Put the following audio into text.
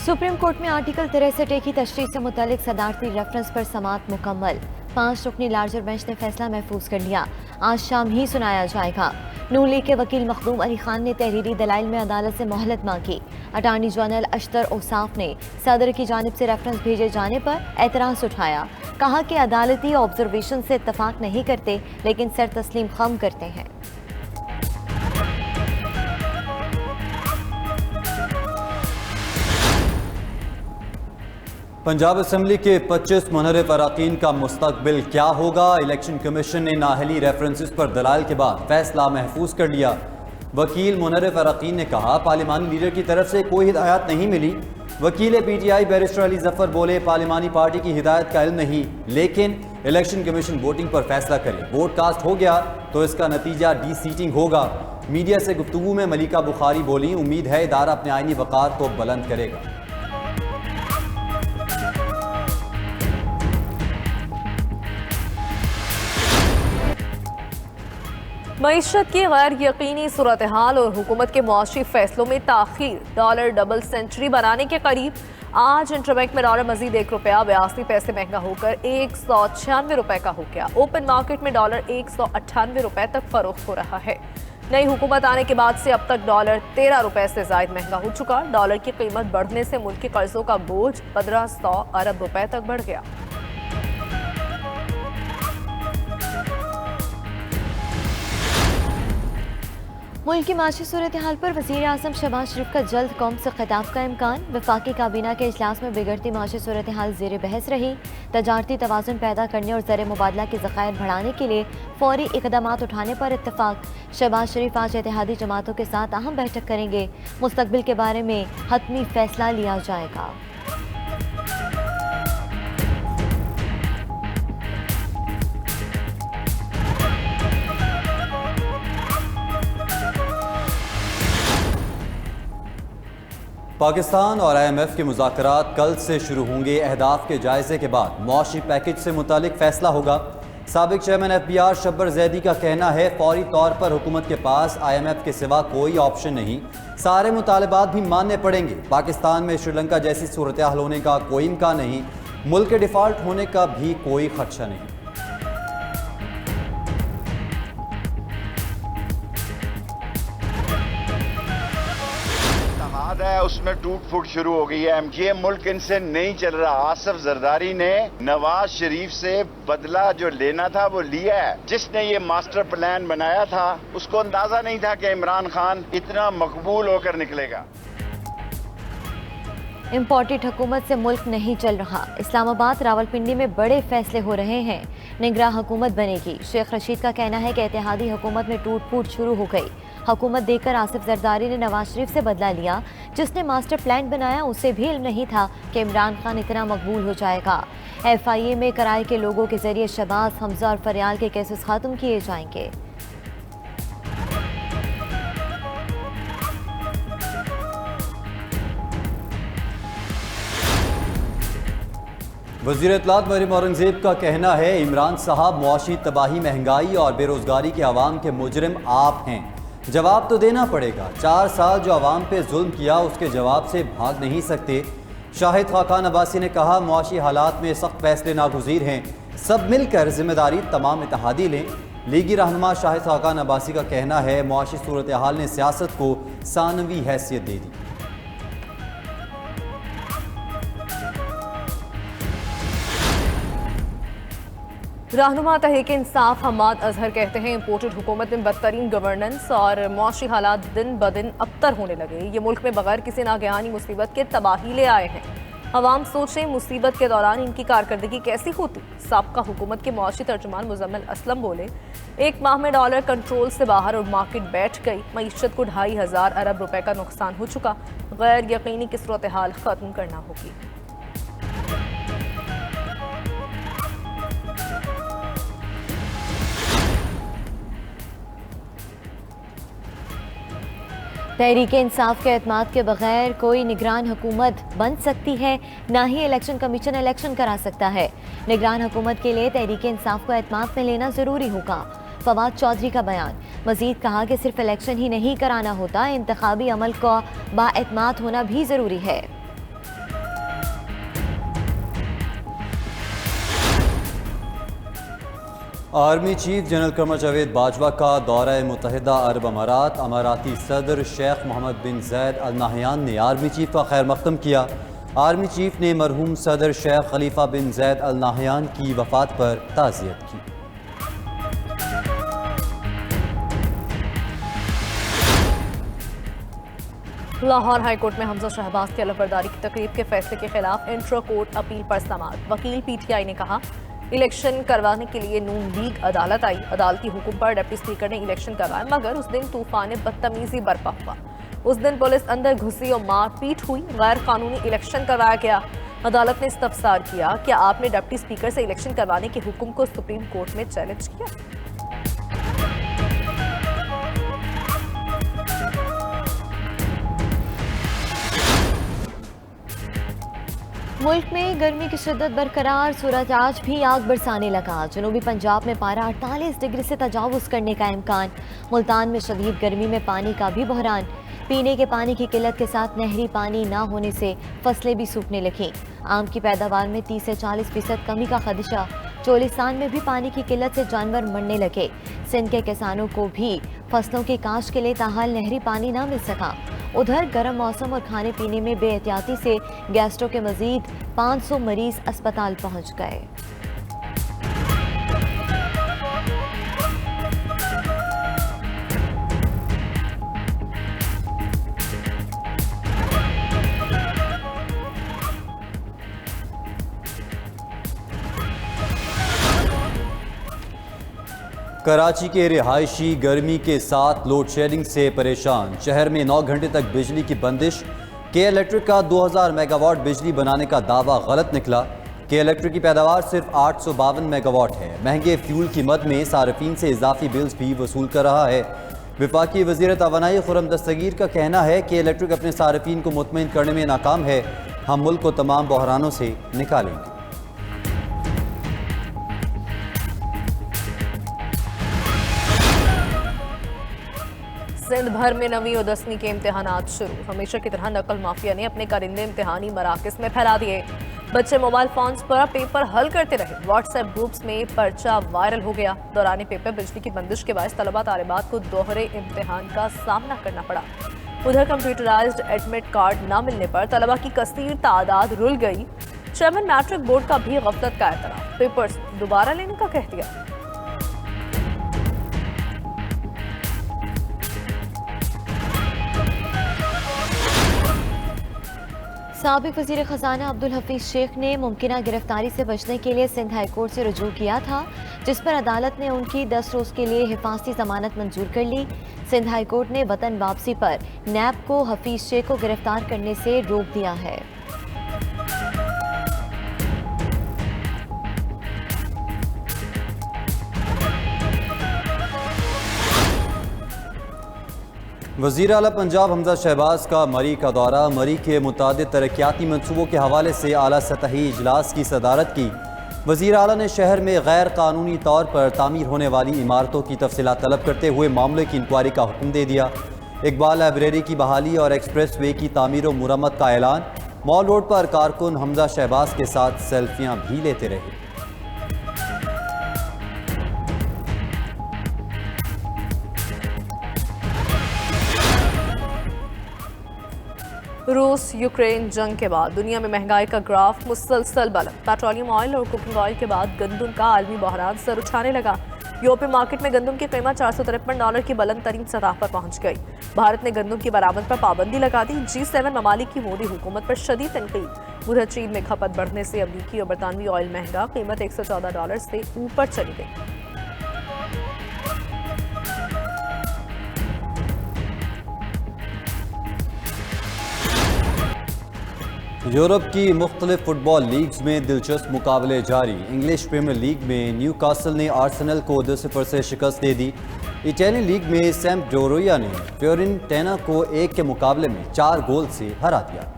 Supreme court में article 63 की तशरीह से मुतालिक सदारती रेफरेंस पर समाअत मुकम्मल। 5 रुकनी लार्जर बेंच ने फैसला महफूज कर लिया। आज शाम ही सुनाया जाएगा। नून लीग के वकील मखदूम अली खान ने तहरीरी दलाइल में अदालत से मोहलत मांगी। अटार्नी जनरल अशतर औसाफ ने सदर की जानिब से रेफरेंस भेजे जाने पर एतराज़ उठाया। कहा कि अदालती ऑब्जर्वेशन से इत्तफाक नहीं करते लेकिन सर तस्लीम खम करते हैं। पंजाब असम्बली के 25 मुनहरिफ अरकान का मुस्तकबिल क्या होगा? इलेक्शन कमीशन ने नाअहली रेफरेंसेस पर दलाइल के बाद फैसला महफूज कर लिया। वकील मुनहरिफ अरकान ने कहा, पार्लिमानी लीडर की तरफ से कोई हिदायत नहीं मिली। वकील PTI बैरिस्टर अली जफर बोले, पार्लिमानी पार्टी की हिदायत का इल्म नहीं, लेकिन इलेक्शन कमीशन वोटिंग पर फैसला करे। वोट कास्ट हो गया तो इसका नतीजा डी-सीटिंग होगा। मीडिया से गुफ्तगू में मलिका बुखारी बोली, उम्मीद है इदारा अपने आईनी वक़ार को बुलंद करेगा। मईशत की गैर यकीनी सूरत हाल और हुकूमत के मुआशी फैसलों में ताखीर डॉलर डबल सेंचुरी बनाने के करीब। आज इंटरबैंक में डॉलर मजीद ₹1.82 महंगा होकर ₹196 का हो गया। ओपन मार्केट में डॉलर ₹198 तक फरोख्त हो रहा है। नई हुकूमत आने के बाद से अब तक डॉलर ₹13 से जायद महंगा हो चुका। डॉलर की कीमत बढ़ने से मुल्क के कर्जों का बोझ 1500 अरब रुपए तक बढ़ गया। मुल्क की माशी सूरत हाल पर वज़ीर आज़म शहबाज शरीफ का जल्द कौम से खिताब का इम्कान। वफाकी काबीना के इजलास में बिगड़ती माशी सूरत हाल ज़ेर बहस रही। तजारती तवाज़ुन पैदा करने और ज़र मुबादला के ज़खायर बढ़ाने के लिए फौरी इक़दामात उठाने पर इत्तफाक। शहबाज शरीफ आज इत्तेहादी जमातों के साथ अहम बैठक करेंगे। मुस्तकबिल के बारे में हतमी फैसला लिया जाएगा। पाकिस्तान और IMF के मुज़ाकरात कल से शुरू होंगे। अहदाफ के जायजे के बाद मुआशी पैकेज से मुतालिक फैसला होगा। साबिक चेयरमैन FBR शब्बर जैदी का कहना है, फौरी तौर पर हुकूमत के पास IMF के सिवा कोई ऑप्शन नहीं, सारे मुतालबात भी मानने पड़ेंगे। पाकिस्तान में श्रीलंका जैसी सूरत हाल होने का कोई इम्कान नहीं, मुल्क के डिफ़ॉल्ट होने का भी कोई खदशा नहीं। है उसमें टूट फूट शुरू हो गई है। ये मुल्क इनसे नहीं चल रहा। आसिफ जरदारी ने नवाज शरीफ से बदला जो लेना था वो लिया है। जिसने ये मास्टर प्लान बनाया था उसको अंदाजा नहीं था कि इमरान खान इतना मकबूल होकर निकलेगा। इम्पोर्टेड हुकूमत से मुल्क नहीं चल रहा। इस्लामाबाद रावलपिंडी में बड़े फैसले हो रहे हैं। निगरां हुकूमत बनेगी। शेख रशीद का कहना है कि इत्तेहादी हुकूमत में टूट फूट शुरू हो गई। हुकूमत देकर आसिफ जरदारी ने नवाज शरीफ से बदला लिया। जिसने मास्टर प्लान बनाया उसे भी इल्म नहीं था कि इमरान खान इतना मकबूल हो जाएगा। FIA में कराए के लोगों के जरिए शहबाज, हमजा और फरियाल के केसेस खत्म किए जाएंगे। वज़ीर इत्तलात मरीम औरंगज़ेब का कहना है, इमरान साहब मुआशी तबाही, महंगाई और बेरोज़गारी के अवाम के मुजरिम आप हैं। जवाब तो देना पड़ेगा। 4 साल जो अवाम पे जुल्म किया उसके जवाब से भाग नहीं सकते। शाहिद खाकान अब्बासी ने कहा, मुआशी हालात में सख्त फैसले नागुज़ीर हैं, सब मिलकर जिम्मेदारी तमाम इत्तेहादी लें। लीगी रहनुमा शाहिद खाकान अब्बासी का कहना है, मुआशी सूरत हाल ने सियासत को सानवी हैसियत दे दी। रहनुमा तहरीक इंसाफ हम्माद अजहर कहते हैं, इम्पोर्टेड हुकूमत में बदतरीन गवर्नेंस और मुआशी हालात दिन ब दिन अबतर होने लगे। ये मुल्क में बगैर किसी नागहानी मुसीबत के तबाही ले आए हैं। अवाम सोचें मुसीबत के दौरान इनकी कारकर्दगी कैसी होती। साबका हुकूमत के मुआशी तर्जुमान मुजम्मिल असलम बोले, 1 माह में डॉलर कंट्रोल से बाहर और मार्केट बैठ गई। मईशत को 2,500 अरब रुपए का नुकसान हो चुका। गैर यकीनी की सूरत हाल खत्म करना होगी। तहरीक इंसाफ के एतमाद के बगैर कोई निगरान हुकूमत बन सकती है, ना ही इलेक्शन कमीशन इलेक्शन करा सकता है। निगरान हुकूमत के लिए तहरीक इंसाफ को एतमाद में लेना ज़रूरी होगा। फवाद चौधरी का बयान। मजीद कहा कि सिर्फ इलेक्शन ही नहीं कराना होता, इंतखाबी अमल का बाएतमाद होना भी ज़रूरी है। Army chief general Qamar Javed Bajwa का दौरा मुत्तहिदा अरब अमारात। अमाराती सदर शेख मोहम्मद बिन जैद अल नाहयान ने आर्मी चीफ का खैर मकदम किया। आर्मी चीफ ने मरहूम सदर शेख खलीफा बिन जैद अल नाहयान की वफात पर ताज़ियत की। लाहौर हाईकोर्ट में हमजा शहबाज की अलफबरदारी की तकरीब के फैसले के खिलाफ इंट्रा कोर्ट अपील पर समाअत। वकील पीटीआई ने कहा, इलेक्शन करवाने के लिए नून लीग अदालत आई। अदालती हुक्म पर डिप्टी स्पीकर ने इलेक्शन करवाए, मगर उस दिन तूफान बदतमीजी बरपा हुआ। उस दिन पुलिस अंदर घुसी और मारपीट हुई। गैर कानूनी इलेक्शन करवाया गया। अदालत ने इस्तफसार किया, क्या आपने डिप्टी स्पीकर से इलेक्शन करवाने के हुक्म को सुप्रीम कोर्ट में चैलेंज किया? मुल्क में गर्मी की शिद्दत बरकरार, सूरज आज भी आग बरसाने लगा। जनूबी पंजाब में पारा 48 डिग्री से तजावुज करने का इम्कान। मुल्तान में शदीद गर्मी में पानी का भी बहरान। पीने के पानी की किल्लत के साथ नहरी पानी ना होने से फसलें भी सूखने लगीं। आम की पैदावार में 30 से 40% कमी का खदशा। चोलिस्तान में भी पानी की किल्लत से जानवर मरने लगे। सिंध के किसानों को भी फसलों की काश्त के लिए ताहाल नहरी पानी ना मिल सका। उधर गर्म मौसम और खाने पीने में बेएहतियाती से गैस्ट्रो के मजीद 500 मरीज अस्पताल पहुंच गए। कराची के रिहायशी गर्मी के साथ लोड शेडिंग से परेशान। शहर में 9 घंटे तक बिजली की बंदिश। के इलेक्ट्रिक का 2000 मेगावाट बिजली बनाने का दावा गलत निकला। के इलेक्ट्रिक की पैदावार सिर्फ 852 मेगावाट है। महंगे फ्यूल की मद में सार्फिन से इजाफी बिल्स भी वसूल कर रहा है। वफाकी वज़ीर तवानाई खुर्रम दस्तगीर का कहना है कि इलेक्ट्रिक अपने सार्फिन को मुतमईन करने में नाकाम है। हम मुल्क को तमाम बहरानों से निकालेंगे। सिंध भर में 9वीं और 10वीं के इम्तिहानात शुरू। हमेशा की तरह नकल माफिया ने अपने कारिंदे इम्तिहानी मराकज़ में फैला दिए। बच्चे मोबाइल फोन्स पर पेपर हल करते रहे। व्हाट्सएप ग्रुप्स में पर्चा वायरल हो गया। दौरान पेपर बिजली की बंदिश के बायस तलबा तालिबात को दोहरे इम्तिहान का सामना करना पड़ा। उधर कंप्यूटराइज्ड एडमिट कार्ड न मिलने पर तलबा की कसीर तादाद रुल गई। चेयरमैन मैट्रिक बोर्ड का भी गफलत का एतराफ़। पेपर्स दोबारा लेने का कह दिया। साबिक वज़ीर ख़ज़ाना अब्दुल हफीज़ शेख ने मुमकिना गिरफ्तारी से बचने के लिए सिंध हाई कोर्ट से रुजू किया था, जिस पर अदालत ने उनकी 10 रोज़ के लिए हिफाजती ज़मानत मंजूर कर ली। सिंध हाई कोर्ट ने वतन वापसी पर नैब को हफीज़ शेख को गिरफ्तार करने से रोक दिया है। वज़ीर आला पंजाब हमजा शहबाज का मरी का दौरा। मरी के मुतादिद तरक्याती मनसूबों के हवाले से आला सतही इजलास की सदारत की। वज़ीर आला ने शहर में गैर कानूनी तौर पर तामीर होने वाली इमारतों की तफसीलात तलब करते हुए मामले की इंक्वायरी का हुक्म दे दिया। इकबाल लाइब्रेरी की बहाली और एक्सप्रेस वे की तामीर और मुरम्मत का ऐलान। मॉल रोड पर कारकुन हमजा शहबाज के साथ सेल्फियाँ भी लेते रहे। रूस यूक्रेन जंग के बाद दुनिया में महंगाई का ग्राफ मुसलसल बुलंद। पेट्रोलियम ऑयल और कुकिंग ऑयल के बाद गंदम का आलमी बहरान सर उठाने लगा। यूरोपीय मार्केट में गंदम की कीमत $453 की बुलंद तरीन सतह पर पहुंच गई। भारत ने गंदम की बरामद पर पाबंदी लगा दी। G7 ममालिक की मोदी हुकूमत पर शदीद तनकीद। उधर चीन में खपत बढ़ने से अमरीकी और बरतानवी ऑयल महंगा। कीमत $114 से ऊपर चली गई। यूरोप की मुख्तलिफ फुटबॉल लीग्स में दिलचस्प मुकाबले जारी। इंग्लिश प्रीमियर लीग में न्यूकासल ने आर्सेनल को 2-0 से शिकस्त दे दी। इटालियन लीग में सैम्पडोरिया ने फ्योरेंटीना को 1 के मुकाबले में 4 गोल से हरा दिया।